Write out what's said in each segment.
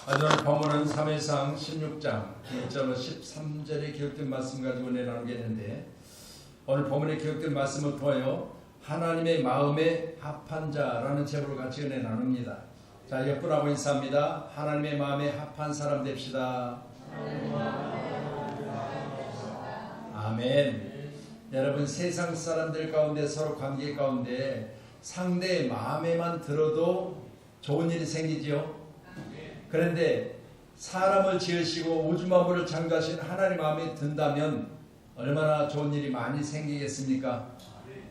오늘 본문은 사무엘상 16장 1절로 13절에 기록된 말씀 가지고 나누겠는데, 오늘 본문에 기록된 말씀을 통하여 하나님의 마음에 합한 자라는 제목을 같이 은혜 나눕니다. 자, 옆분하고 인사합니다. 하나님의 마음에 합한 사람 됩시다. 아멘. 여러분, 세상 사람들 가운데 서로 관계 가운데 상대의 마음에만 들어도 좋은 일이 생기지요. 그런데 사람을 지으시고 우주 만물을 창조하신 하나님 마음에 든다면 얼마나 좋은 일이 많이 생기겠습니까?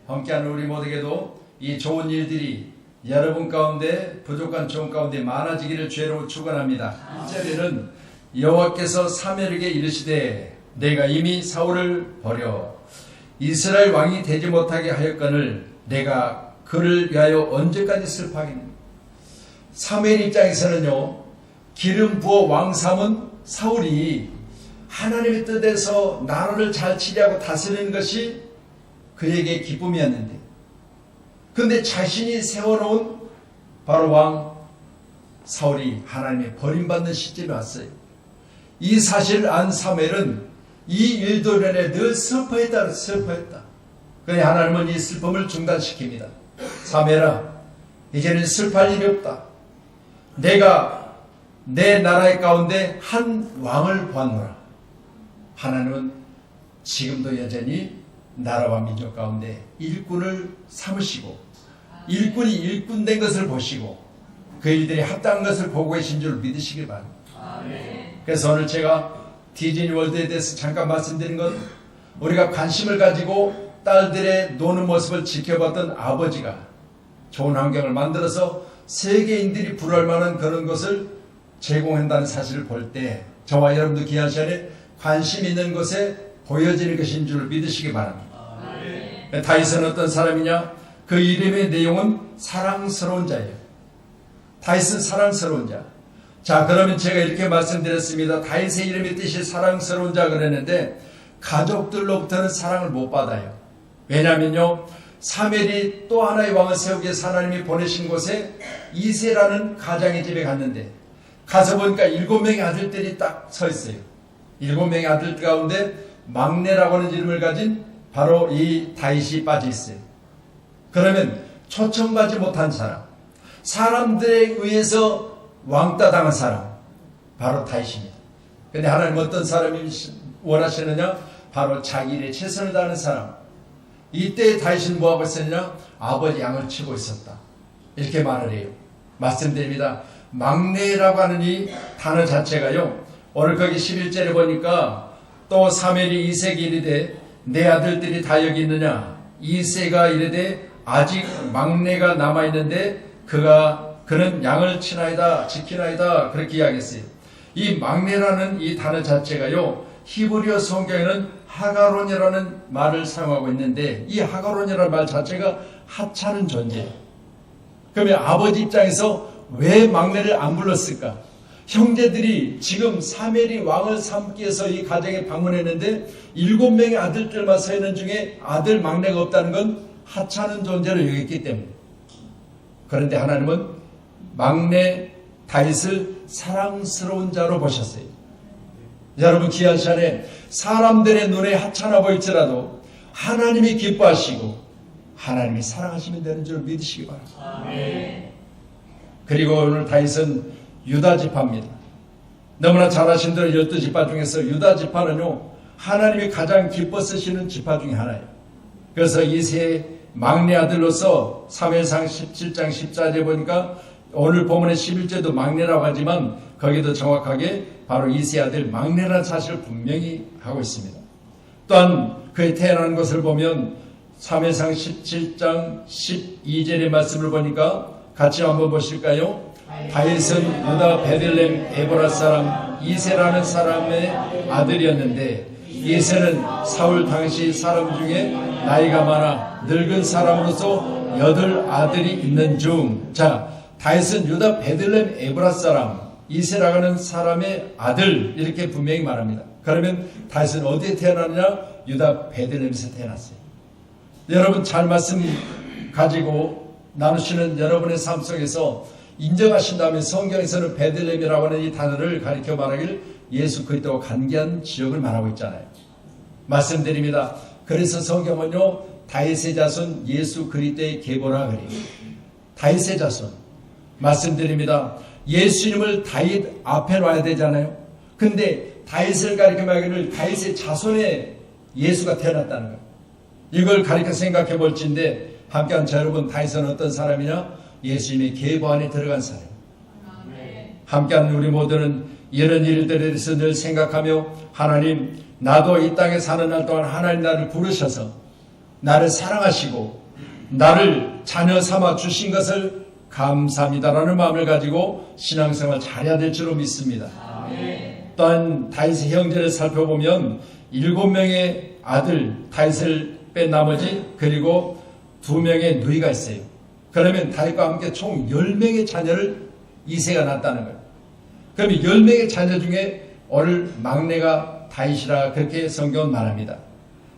함께하는 우리 모두에게도 이 좋은 일들이 여러분 가운데 부족한 좋은 가운데 많아지기를 주로 축원합니다. 1절에는 여호와께서 사무엘에게 이르시되 내가 이미 사울을 버려 이스라엘 왕이 되지 못하게 하였거늘 내가 그를 위하여 언제까지 슬퍼하겠느냐. 사무엘 입장에서는요, 기름 부어 왕 삼은 사울이 하나님의 뜻에서 나라를 잘 치리하고 다스리는 것이 그에게 기쁨이었는데, 그런데 자신이 세워놓은 바로 왕 사울이 하나님의 버림받는 시점이 왔어요. 이 사실을 안 사무엘은 이 일도 내내 늘 슬퍼했다. 그래 하나님은 이 슬픔을 중단시킵니다. 사무엘아, 이제는 슬퍼할 일이 없다. 내가 내 나라의 가운데 한 왕을 보았노라. 하나님은 지금도 여전히 나라와 민족 가운데 일꾼을 삼으시고 일꾼이 일꾼된 것을 보시고 그 일들이 합당한 것을 보고 계신 줄 믿으시기 바랍니다. 그래서 오늘 제가 디즈니 월드에 대해서 잠깐 말씀드린 건, 우리가 관심을 가지고 딸들의 노는 모습을 지켜봤던 아버지가 좋은 환경을 만들어서 세계인들이 부러울 만한 그런 것을 제공한다는 사실을 볼 때 저와 여러분도 귀한 시간에 관심 있는 것에 보여지는 것인 줄 믿으시기 바랍니다. 다윗은 어떤 사람이냐? 그 이름의 내용은 사랑스러운 자예요. 다윗은 사랑스러운 자. 자, 그러면 제가 이렇게 말씀드렸습니다. 다윗의 이름의 뜻이 사랑스러운 자 그랬는데 가족들로부터는 사랑을 못 받아요. 왜냐면요, 사무엘이 또 하나의 왕을 세우기 위해서 하나님이 보내신 곳에 이새라는 가장의 집에 갔는데, 가서 보니까 7명의 아들들이 딱 서 있어요. 7명의 아들 가운데 막내라고 하는 이름을 가진 바로 이 다윗이 빠져 있어요. 그러면 초청받지 못한 사람, 사람들에 의해서 왕따 당한 사람, 바로 다윗입니다. 그런데 하나님 어떤 사람이 원하시느냐? 바로 자기 일에 최선을 다하는 사람. 이때 다윗은 뭐하고 있었느냐? 아버지 양을 치고 있었다. 이렇게 말을 해요. 말씀드립니다. 막내라고 하는 이 단어 자체가요, 오늘 거기 11절에 보니까 또 사무엘이 이새에게 이르되 내 아들들이 다 여기 있느냐. 이새가 이르되 아직 막내가 남아있는데 그는 양을 치나이다 지키나이다, 그렇게 이야기했어요. 이 막내라는 이 단어 자체가요, 히브리어 성경에는 하가론이라는 말을 사용하고 있는데, 이 하가론이라는 말 자체가 하찮은 존재. 그러면 아버지 입장에서 왜 막내를 안 불렀을까? 형제들이 지금 사무엘이 왕을 삼기 위해서 이 가정에 방문했는데 7명의 아들들만 서 있는 중에 아들 막내가 없다는 건 하찮은 존재로 여겼기 때문에. 그런데 하나님은 막내 다윗을 사랑스러운 자로 보셨어요. 여러분, 귀한 시간에 사람들의 눈에 하찮아 보일지라도 하나님이 기뻐하시고 하나님이 사랑하시면 되는 줄 믿으시기 바랍니다. 아멘. 그리고 오늘 다윗은 유다 지파입니다. 너무나 잘 아신 대로 12지파 중에서 유다 지파는요, 하나님이 가장 기뻐 쓰시는 지파 중에 하나예요. 그래서 이새의 막내 아들로서 사무엘상 17장 14절에 보니까 오늘 본문의 11절도 막내라고 하지만 거기도 정확하게 바로 이새 아들 막내라는 사실을 분명히 하고 있습니다. 또한 그의 태어난 것을 보면 사무엘상 17장 12절의 말씀을 보니까 같이 한번 보실까요? 다윗은 유다 베들레헴 에보라 사람 이새라는 사람의 아들이었는데, 이새는 사울 당시 사람 중에 나이가 많아 늙은 사람으로서 8 아들이 있는 중. 자, 다윗은 유다 베들레헴 에보라 사람 이새라고 하는 사람의 아들, 이렇게 분명히 말합니다. 그러면 다윗은 어디에 태어났느냐? 유다 베들레헴에서 태어났어요. 여러분, 잘 말씀 가지고 나누시는 여러분의 삶 속에서 인정하신다면 성경에서는 베들레헴이라고 하는 이 단어를 가리켜 말하길 예수 그리스도와 관계한 지역을 말하고 있잖아요. 말씀드립니다. 그래서 성경은요, 다윗의 자손 예수 그리스도의 계보라 그래요. 다윗의 자손. 말씀드립니다. 예수님을 다윗 앞에 놔야 되잖아요. 근데 다윗을 가리켜 말하기를 다윗의 자손에 예수가 태어났다는 거예요. 이걸 가리켜 생각해 볼지인데, 함께한 자 여러분, 다윗은 어떤 사람이냐? 예수님의 계보 안에 들어간 사람. 함께한 우리 모두는 이런 일들에 대해서 늘 생각하며, 하나님, 나도 이 땅에 사는 날 동안 하나님 나를 부르셔서 나를 사랑하시고 나를 자녀 삼아 주신 것을 감사합니다라는 마음을 가지고 신앙생활 잘해야 될 줄로 믿습니다. 또한 다윗의 형제를 살펴보면 7명의 아들 다윗을 뺀 나머지, 그리고 2명의 누이가 있어요. 그러면 다윗과 함께 총 10명의 자녀를 이세가 낳았다는 거예요. 그러면 10명의 자녀 중에 오늘 막내가 다윗이라 그렇게 성경은 말합니다.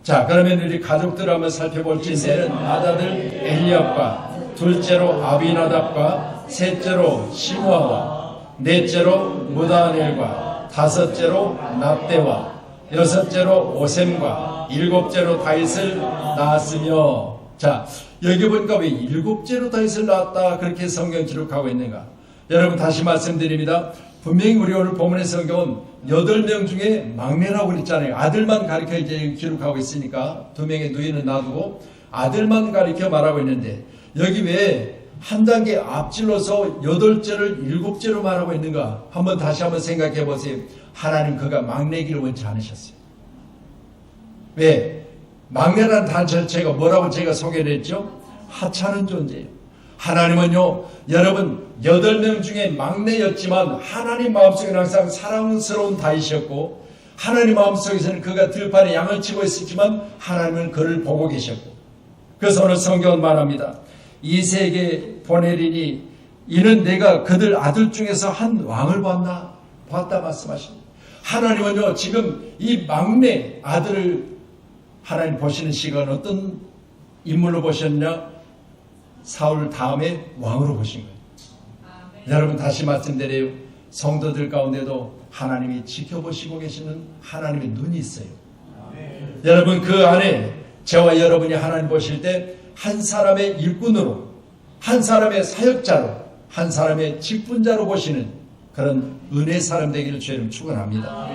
자, 그러면 우리 가족들을 한번 살펴볼지인데, 아다들 엘리압과, 둘째로 아비나답과, 셋째로 시므아와, 넷째로 무다넬과, 다섯째로 납대와, 여섯째로 오셈과, 일곱째로 다윗을 낳았으며. 자, 여기 보니까 왜 일곱째로 다윗을 낳았다 그렇게 성경 기록하고 있는가? 여러분, 다시 말씀드립니다. 분명히 우리 오늘 본문의 성경은 8명 중에 막내라고 그랬잖아요. 아들만 가리켜 이제 기록하고 있으니까 2명의 누이는 놔두고 아들만 가리켜 말하고 있는데, 여기 왜 한 단계 앞질러서 8째를 7째로 말하고 있는가? 다시 한번 생각해 보세요. 하나님 그가 막내기를 원치 않으셨어요. 왜? 막내라는 단 자체가 뭐라고 제가 소개를 했죠? 하찮은 존재예요. 하나님은요, 여러분 8명 중에 막내였지만 하나님 마음속에는 항상 사랑스러운 다윗이었고, 하나님 마음속에서는 그가 들판에 양을 치고 있었지만 하나님은 그를 보고 계셨고, 그래서 오늘 성경은 말합니다. 이세에게 보내리니 이는 내가 그들 아들 중에서 한 왕을 봤다 말씀하십니다. 하나님은요, 지금 이 막내 아들을 하나님 보시는 시간 어떤 인물로 보셨냐? 사울 다음에 왕으로 보신 거예요. 여러분, 다시 말씀드려요. 성도들 가운데도 하나님이 지켜보시고 계시는 하나님의 눈이 있어요. 여러분, 그 안에 저와 여러분이 하나님 보실 때 한 사람의 일꾼으로, 한 사람의 사역자로, 한 사람의 직분자로 보시는 그런 은혜 사람 되기를 주님 축원합니다.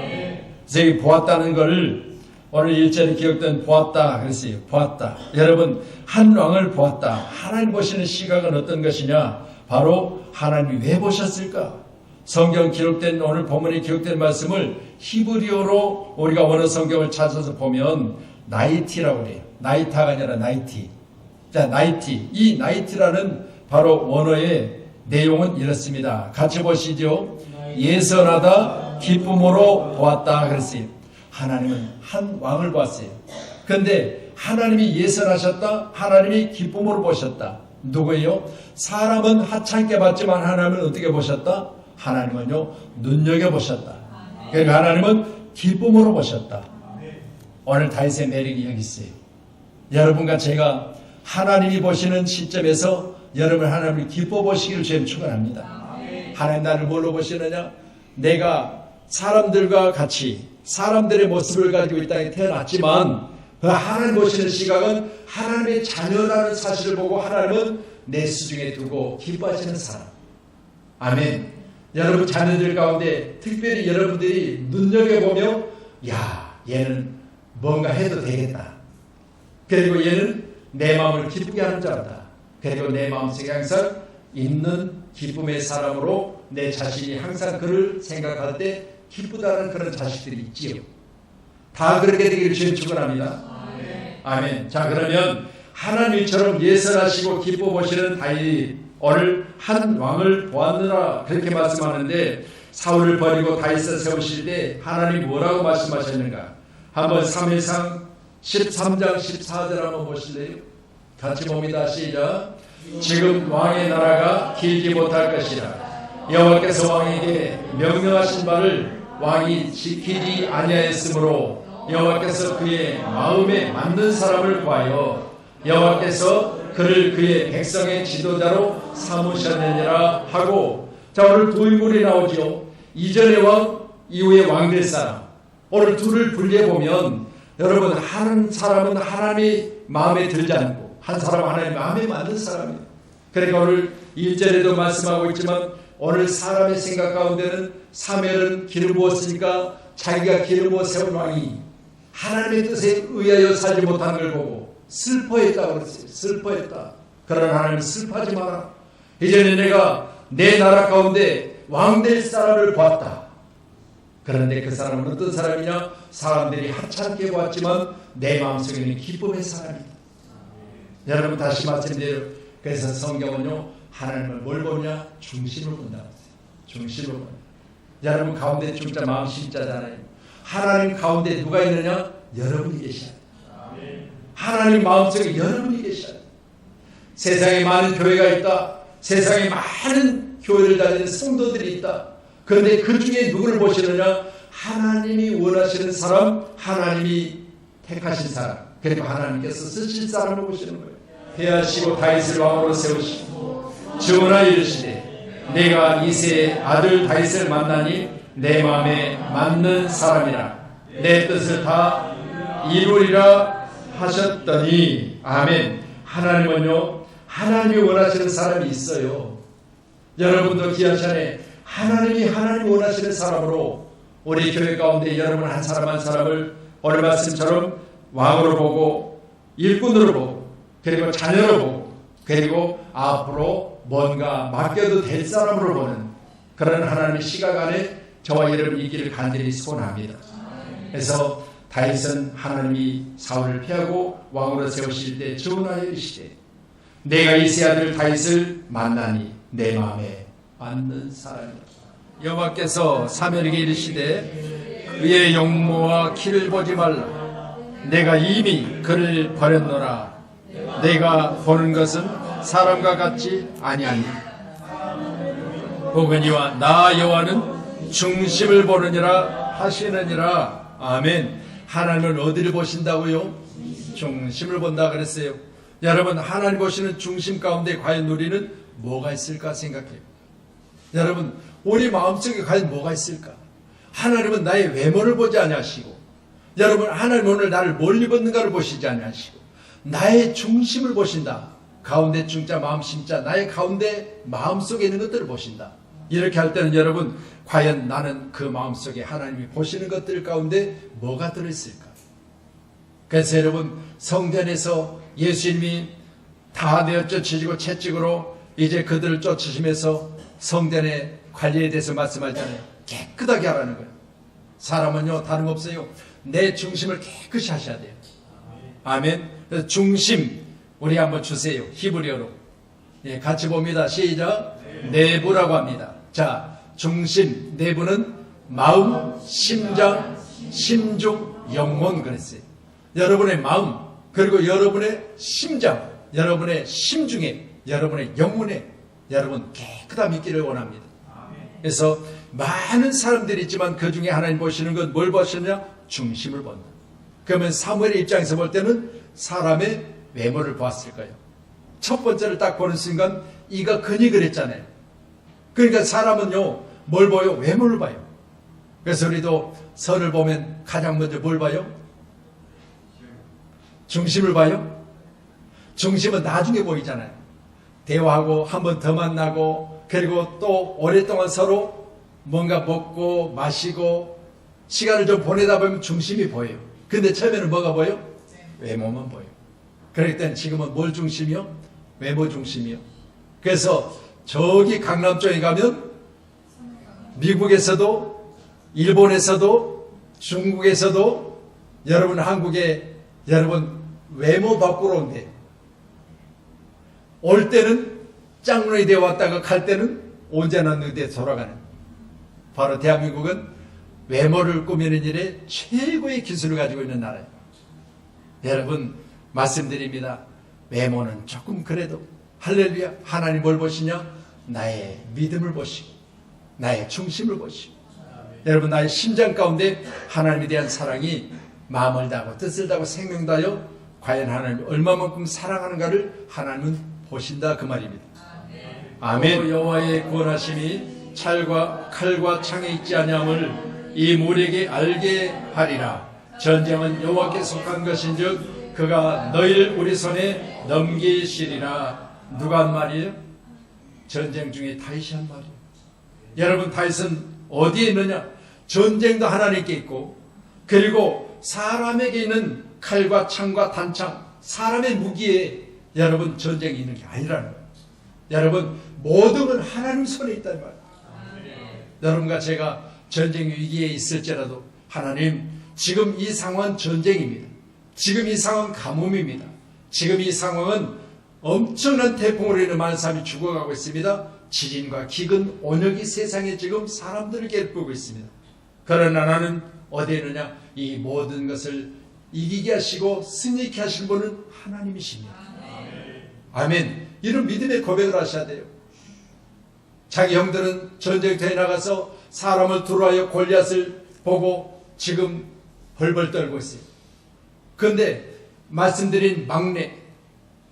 그래서 여기 보았다는 걸 오늘 1절에 기억된 보았다 그랬어요. 보았다. 여러분, 한 왕을 보았다. 하나님 보시는 시각은 어떤 것이냐? 바로 하나님이 왜 보셨을까? 성경 기록된, 오늘 본문에 기록된 말씀을 히브리어로 우리가 원어 성경을 찾아서 보면 나이티라고 그래요. 나이타가 아니라 나이티. 자, 나이티. 이 나이티라는 바로 원어의 내용은 이렇습니다. 같이 보시죠. 예선하다 기쁨으로 보았다 그랬어요. 하나님은 한 왕을 봤어요. 그런데 하나님이 예선하셨다. 하나님이 기쁨으로 보셨다. 누구예요? 사람은 하찮게 봤지만 하나님은 어떻게 보셨다? 하나님은요, 눈여겨보셨다. 그러니까 하나님은 기쁨으로 보셨다. 오늘 다윗의 매력이 여기 있어요. 여러분과 제가 하나님이 보시는 시점에서 여러분 하나님을 기뻐 보시기를 주님 축원합니다. 하나님 나를 뭘로 보시느냐? 내가 사람들과 같이 사람들의 모습을 가지고 이 땅에 태어났지만 그 하나님 보시는 시각은 하나님의 자녀라는 사실을 보고 하나님은 내 수중에 두고 기뻐하시는 사람. 아멘. 여러분 자녀들 가운데 특별히 여러분들이 눈여겨보며 야, 얘는 뭔가 해도 되겠다. 그리고 얘는 내 마음을 기쁘게 하는 자다. 그리고 내 마음속에 항상 있는 기쁨의 사람으로 내 자신이 항상 그를 생각할 때 기쁘다는 그런 자식들이 있지요. 다 그렇게 되기를 주님 축원합니다. 아멘. 자, 그러면 하나님처럼 예선하시고 기뻐 보시는 다윗, 오늘 한 왕을 보았느라 그렇게 말씀하는데, 사울을 버리고 다윗을 세우실 때 하나님 뭐라고 말씀하셨는가? 한번 3일상 13장 14절 한번 보실래요? 같이 봅니다. 시작. 지금 왕의 나라가 길지 못할 것이라. 여호와께서 왕에게 명령하신 바를 왕이 지키지 아니하였으므로 여호와께서 그의 마음에 맞는 사람을 구하여 여호와께서 그를 그의 백성의 지도자로 삼으셨느니라 하고, 자, 오늘 두 인물이 나오죠. 이전의 왕, 이후의 왕 될 사람. 오늘 둘을 분리해보면 여러분, 한 사람은 하나님이 마음에 들지 않고 한 사람은 하나님 마음에 맞는 사람이에요. 그러니까 오늘 1절에도 말씀하고 있지만 오늘 사람의 생각 가운데는 사멜은 기름 부었으니까 자기가 기름 부어 세운 왕이 하나님의 뜻에 의하여 살지 못하는 걸 보고 슬퍼했다고 그랬어요. 슬퍼했다. 그러나 하나님은 슬퍼하지 마라. 이제는 내가 내 나라 가운데 왕 될 사람을 봤다. 그런데 그 사람은 어떤 사람이냐? 사람들이 하찮게 보았지만 내 마음속에는 기쁨의 사람이다. 여러분, 다시 말씀드려요. 그래서 성경은요, 하나님을 뭘 보냐? 중심을 본다. 중심을 본다. 여러분 가운데 중자 마음 심자잖아요. 하나님 가운데 누가 있느냐? 여러분이 계셔야 돼요. 하나님 마음속에 여러분이 계셔야 돼요. 세상에 많은 교회가 있다. 세상에 많은 교회를 다니는 성도들이 있다. 그런데 그 중에 누구를 보시느냐? 하나님이 원하시는 사람, 하나님이 택하신 사람, 그리고 하나님께서 쓰실 사람을 보시는 거예요. 패하시고 다윗을 왕으로 세우시고 전하 이르시되 내가 이새의 아들 다윗을 만나니 내 마음에 맞는 사람이라 내 뜻을 다 이루리라 하셨더니. 아멘. 하나님은요, 하나님이 원하시는 사람이 있어요. 여러분도 귀한 시간에 하나님이 원하시는 사람으로 우리 교회 가운데 여러분 한 사람 한 사람을 오늘 말씀처럼 왕으로 보고 일꾼으로 보고 그리고 자녀로 보고 그리고 앞으로 뭔가 맡겨도 될 사람으로 보는 그런 하나님의 시각 안에 저와 여러분 있기를 간절히 소원합니다. 그래서 다윗은 하나님이 사울을 피하고 왕으로 세우실 때 전하여 이르시되 내가 이새 아들 다윗을 만나니 내 마음에 맞는 사람이다. 여호와께서 사무엘에게 이르시되 그의 용모와 키를 보지 말라. 내가 이미 그를 버렸노라. 내가 보는 것은 사람과 같지 아니하니 보거니와 나 여호와는 중심을 보느니라 하시느니라. 아멘. 하나님을 어디를 보신다고요? 중심을 본다 그랬어요. 여러분, 하나님 보시는 중심 가운데 과연 우리는 뭐가 있을까 생각해요. 여러분, 우리 마음속에 과연 뭐가 있을까? 하나님은 나의 외모를 보지 아니하시고, 여러분, 하나님 오늘 나를 뭘 입었는가를 보시지 아니하시고 나의 중심을 보신다. 가운데 중자 마음 심자 나의 가운데 마음속에 있는 것들을 보신다. 이렇게 할 때는 여러분, 과연 나는 그 마음속에 하나님이 보시는 것들 가운데 뭐가 들어있을까? 그래서 여러분, 성전에서 예수님이 다 내어 쫓으시고 채찍으로 이제 그들을 쫓으시면서 성전의 관리에 대해서 말씀하잖아요. 깨끗하게 하라는 거예요. 사람은요, 다름없어요. 내 중심을 깨끗이 하셔야 돼요. 아멘. 그래서 중심 우리 한번 주세요. 히브리어로. 예, 같이 봅니다. 시작. 내부라고 합니다. 자, 중심, 내부는 마음, 심장, 심중, 영혼 그랬어요. 여러분의 마음, 그리고 여러분의 심장, 여러분의 심중에, 여러분의 영혼에 여러분 깨끗함이 있기를 원합니다. 그래서 많은 사람들이 있지만 그 중에 하나님 보시는 건 뭘 보시느냐? 중심을 본다. 그러면 사무엘의 입장에서 볼 때는 사람의 외모를 보았을 거예요. 첫 번째를 딱 보는 순간 이가 근육을 했잖아요. 그러니까 사람은요, 뭘 봐요? 외모를 봐요. 그래서 우리도 선을 보면 가장 먼저 뭘 봐요? 중심을 봐요. 중심은 나중에 보이잖아요. 대화하고 한 번 더 만나고 그리고 또 오랫동안 서로 뭔가 먹고 마시고 시간을 좀 보내다 보면 중심이 보여요. 근데 처음에는 뭐가 보여요? 외모만 보여요. 그렇기 때문에 지금은 뭘 중심이요? 외모 중심이요. 그래서 저기 강남 쪽에 가면 미국에서도 일본에서도 중국에서도 여러분 한국에 여러분 외모 바꾸러 온대요. 올 때는 짱론이 되어 왔다가 갈 때는 언제나 너희에 돌아가는. 바로 대한민국은 외모를 꾸미는 일에 최고의 기술을 가지고 있는 나라예요. 여러분 말씀드립니다. 외모는 조금 그래도 할렐루야, 하나님 뭘 보시냐? 나의 믿음을 보시고 나의 중심을 보시고 여러분 나의 심장 가운데 하나님에 대한 사랑이 마음을 다하고 뜻을 다하고 생명을 다하여 과연 하나님 얼마만큼 사랑하는가를 하나님은 보신다 그 말입니다. 아멘. 여호와의 구원하심이 칼과 창에 있지 아니함을 이 무리에게 알게 하리라. 전쟁은 여호와께 속한 것인즉 그가 너희를 우리 손에 넘기시리라. 누가 한 말이에요? 전쟁 중에 다윗이 한 말이에요. 여러분, 다윗은 어디에 있느냐? 전쟁도 하나님께 있고, 그리고 사람에게 있는 칼과 창과 단창, 사람의 무기에 여러분 전쟁이 있는 게 아니라는 거예요. 여러분, 모든 건 하나님 손에 있다는 말이에요. 여러분과 제가 전쟁 위기에 있을지라도 하나님, 지금 이 상황은 전쟁입니다. 지금 이 상황은 가뭄입니다. 지금 이 상황은 엄청난 태풍으로 인해 많은 사람이 죽어가고 있습니다. 지진과 기근, 온역이 세상에 지금 사람들을 괴롭히고 있습니다. 그러나 나는 어디에 있느냐? 이 모든 것을 이기게 하시고 승리케 하신 분은 하나님이십니다. 아멘. 이런 믿음의 고백을 하셔야 돼요. 자기 형들은 전쟁터에 나가서 사람을 두루하여 골리앗을 보고 지금 벌벌 떨고 있어요. 그런데 말씀드린 막내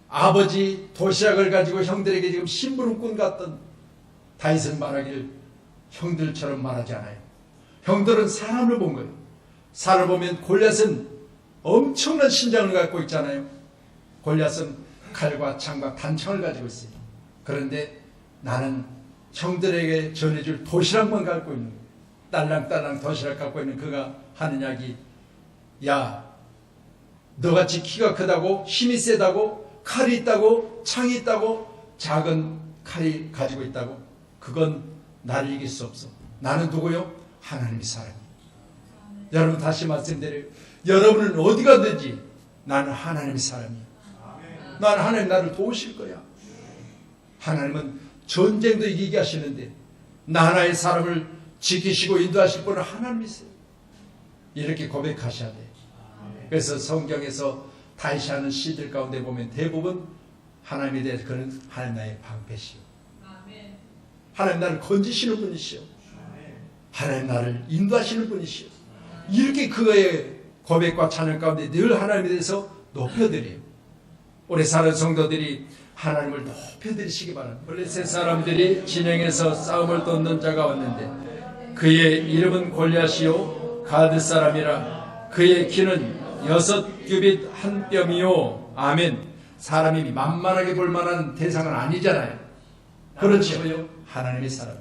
아버지 도시락을 가지고 형들에게 지금 심부름꾼 같던 다윗은 말하기를 형들처럼 말하지 않아요. 형들은 사람을 본 거예요. 사람을 보면 골리앗은 엄청난 신장을 갖고 있잖아요. 골리앗은 칼과 창과 단창을 가지고 있어요. 그런데 나는 형들에게 전해줄 도시락만 갖고 있는 거예요. 딸랑딸랑 도시락 갖고 있는 그가 하는 이야기, 야, 너같이 키가 크다고, 힘이 세다고, 칼이 있다고, 창이 있다고, 작은 칼이 가지고 있다고, 그건 나를 이길 수 없어. 나는 누구요? 하나님의 사람이에요. 여러분, 다시 말씀드려요. 여러분은 어디 가든지 나는 하나님의 사람이에요. 나는 하나님 나를 도우실 거야. 하나님은 전쟁도 이기게 하시는데 나 하나의 사람을 지키시고 인도하실 분은 하나님이세요. 이렇게 고백하셔야 돼요. 그래서 성경에서 다윗이 하는 시들 가운데 보면 대부분 하나님에 대해서 그는 하나님 나의 방패시오. 하나님 나를 건지시는 분이시오. 하나님 나를 인도하시는 분이시오. 이렇게 그의 고백과 찬양 가운데 늘 하나님에 대해서 높여드려요. 우리 사는 성도들이 하나님을 높여드리시기 바랍니다. 블레셋 사람들이 진영에서 싸움을 돋는 자가 왔는데 그의 이름은 골리앗이요 가드 사람이라. 그의 키는 6규빗 한 뼘이요. 아멘. 사람이 만만하게 볼 만한 대상은 아니잖아요. 그렇죠. 하나님의 사람.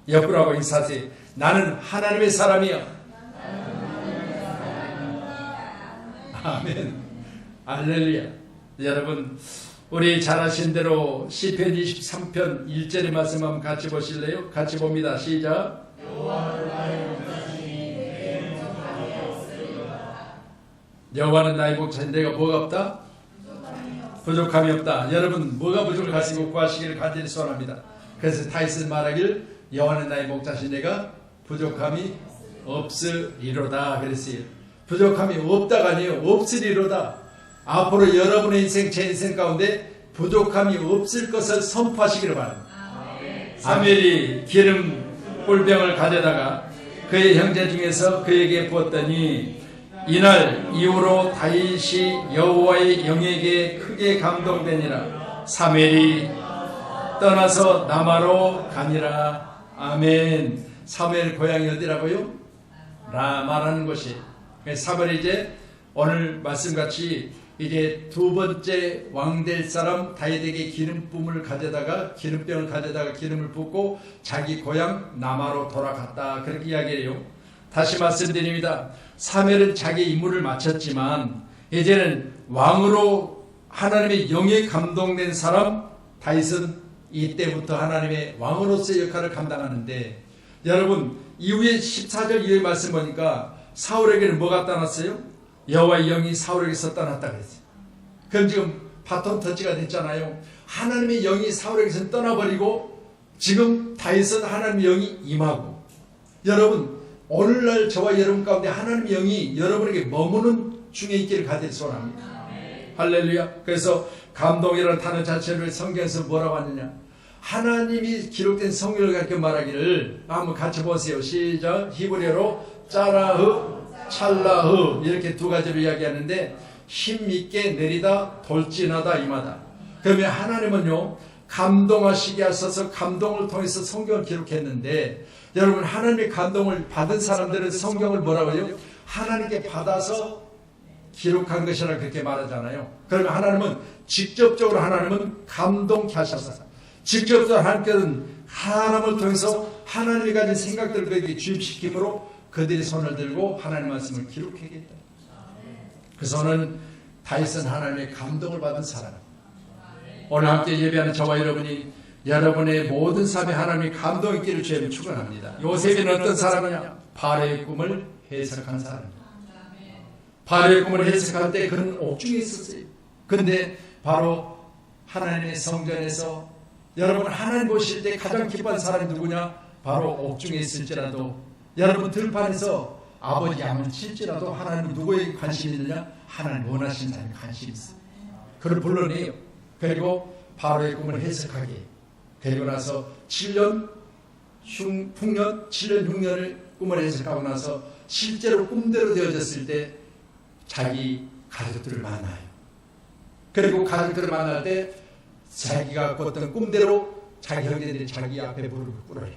옆으로 인사하세요. 나는 하나님의 사람이야. 아멘. 할렐루야. 여러분, 우리 잘 아신 대로 시편 23편 1절의 말씀 한번 같이 보실래요? 같이 봅니다. 시작. 여호와는 나의 목자신 내가 뭐가 없다? 부족함이 없다. 여러분, 뭐가 부족하시고 구하시기를 간절히 소원합니다. 그래서 다윗은 말하길 여호와는 나의 목자신 내가 부족함이 없으리로다 그랬어요. 부족함이 없다가 아니에요. 없으리로다. 앞으로 여러분의 인생, 제 인생 가운데 부족함이 없을 것을 선포하시기를 바랍니다. 사무엘이 기름 꿀병을 가져다가 그의 형제 중에서 그에게 부었더니 이날 이후로 다윗이 여호와의 영에게 크게 감동되니라. 사무엘이 떠나서 라마로 가니라. 아멘. 사무엘 고향이 어디라고요? 라마라는 곳이. 사무엘이 이제 오늘 말씀같이 이제 두 번째 왕 될 사람 다윗에게 기름병을 가져다가 기름을 붓고 자기 고향 라마로 돌아갔다. 그렇게 이야기해요. 다시 말씀드립니다. 사무엘은 자기 임무를 마쳤지만 이제는 왕으로 하나님의 영에 감동된 사람 다윗은 이때부터 하나님의 왕으로서의 역할을 감당하는데, 여러분 이후에 14절 이후의 말씀 보니까 사울에게는 뭐가 떠났어요? 여호와의 영이 사울에게서 떠났다 그랬어요. 그럼 지금 바톤 터치가 됐잖아요. 하나님의 영이 사울에게서 떠나버리고 지금 다윗은 하나님의 영이 임하고, 여러분 오늘날 저와 여러분 가운데 하나님의 영이 여러분에게 머무는 중에 있기를 간절히 소원합니다. 할렐루야. 그래서 감동이라는 단어 자체를 성경에서 뭐라고 하느냐, 하나님이 기록된 성경을 가르쳐 말하기를 한번 같이 보세요. 시작. 히브리어로 짜라흐 찰라흐 이렇게 두 가지로 이야기하는데, 힘있게 내리다 돌진하다 임하다. 그러면 하나님은요 감동하시게 하셔서 감동을 통해서 성경을 기록했는데, 여러분 하나님의 감동을 받은 사람들은 성경을 뭐라고요? 하나님께 받아서 기록한 것이라 그렇게 말하잖아요. 그러면 하나님은 직접적으로 하나님은 감동케 하셔서 직접적으로 하나님께는 사람을 통해서 하나님이 가진 생각들을 그에게 주입시킴으로 그들이 손을 들고 하나님 말씀을 기록하겠다. 그 손은 다윗은 하나님의 감동을 받은 사람. 오늘 함께 예배하는 저와 여러분이 여러분의 모든 삶에 하나님의 감동 있기를 주님 축원합니다. 요셉은 어떤 사람이냐? 바로의 꿈을 해석한 사람입니다. 바로의 꿈을 해석할 때 그는 옥중에 있었어요. 그런데 바로 하나님의 성전에서 여러분 하나님 보실 때 가장 기뻐한 사람이 누구냐? 바로 옥중에 있을지라도 여러분 들판에서 아버지 양을 칠지라도 하나님은 누구에게 관심이 있느냐? 하나님 원하시는 사람에 관심이 있어요. 그를 불러내요. 그리고 바로의 꿈을 해석하게. 그리고 나서 7년 흉년을 꿈을 해석하고 나서 실제로 꿈대로 되어졌을 때 자기 가족들을 만나요. 그리고 가족들을 만날 때 자기가 꿨던 꿈대로 자기 형제들이 자기 앞에 무릎을 꿇어요.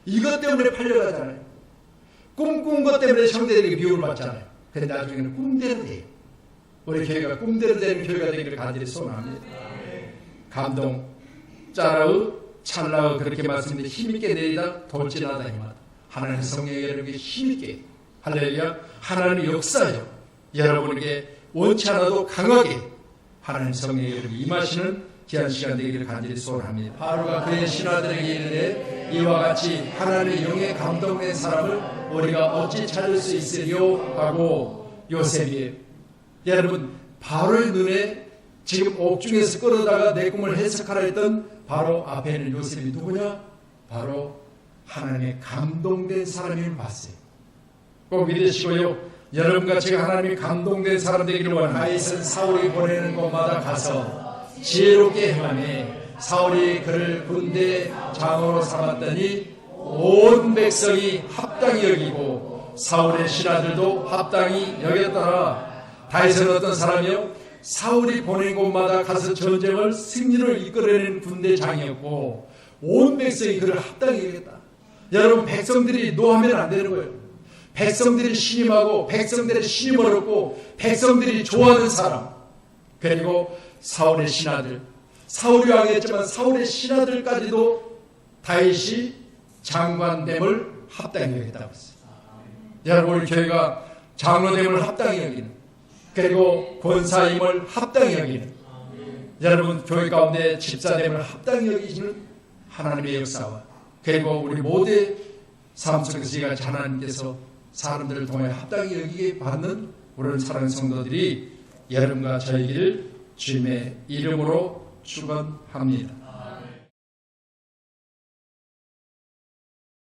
이것 때문에 팔려가잖아요. 꿈꾼 것 때문에 형제들에게 비유를 받잖아요. 근데 나중에는 꿈대로 돼요. 우리 교회가 꿈대로 되는 교회가 되기를 간절히 소원합니다. 감동, 짜라의, 찰나의 그렇게 말씀드린 힘있게 내리다 돌진하다 임하다. 하나님의 성령이 여러분에게 힘있게, 할렐루야, 하나님의 역사요. 여러분에게 원치 않아도 강하게 하나님 성령이 여러분에게 임하시는 귀한 시간 되기를 간절히 소원합니다. 바로가 그의 신하들에게 이르되 이와 같이 하나님의 영에 감동된 사람을 우리가 어찌 찾을 수 있으리요 하고 요셉이, 여러분 바로의 눈에 지금 옥중에서 끌어다가 내 꿈을 해석하라 했던 바로 앞에 있는 요셉이 누구냐? 바로 하나님의 감동된 사람임을 봤어요. 꼭 믿으시고요, 여러분과 제가 하나님의 감동된 사람 되기를 원합니다. 다윗은 사울이 보내는 곳마다 가서 지혜롭게 행하매 사울이 그를 군대 장으로 삼았더니 온 백성이 합당히 여기고 사울의 신하들도 합당히 여겼더라. 다윗은 어떤 사람이요? 사울이 보낸 곳마다 가서 전쟁을 승리를 이끌어내는 군대장이었고 온 백성이 그를 합당히 여겼다. 여러분 백성들이 노하면 안 되는 거예요. 백성들이 신임하고 백성들의 신임을 얻고 백성들이 좋아하는 사람, 그리고 사울의 신하들, 사울이 왕이었지만 사울의 신하들까지도 다윗이 장관됨을 합당히 여겼다고 했어요. 여러분 우리 교회가 장로됨을 합당히 여기는, 그리고 권사임을 합당히 여기는, 여러분 교회 가운데 집사됨을 합당히 여기시는 하나님의 역사와, 그리고 우리 모두의 삶 속에서 이같이 하나님께서 사람들을 통해 합당히 여기게 받는 우리 사랑하는 성도들이 여러분과 저희를 주님의 이름으로 축원합니다.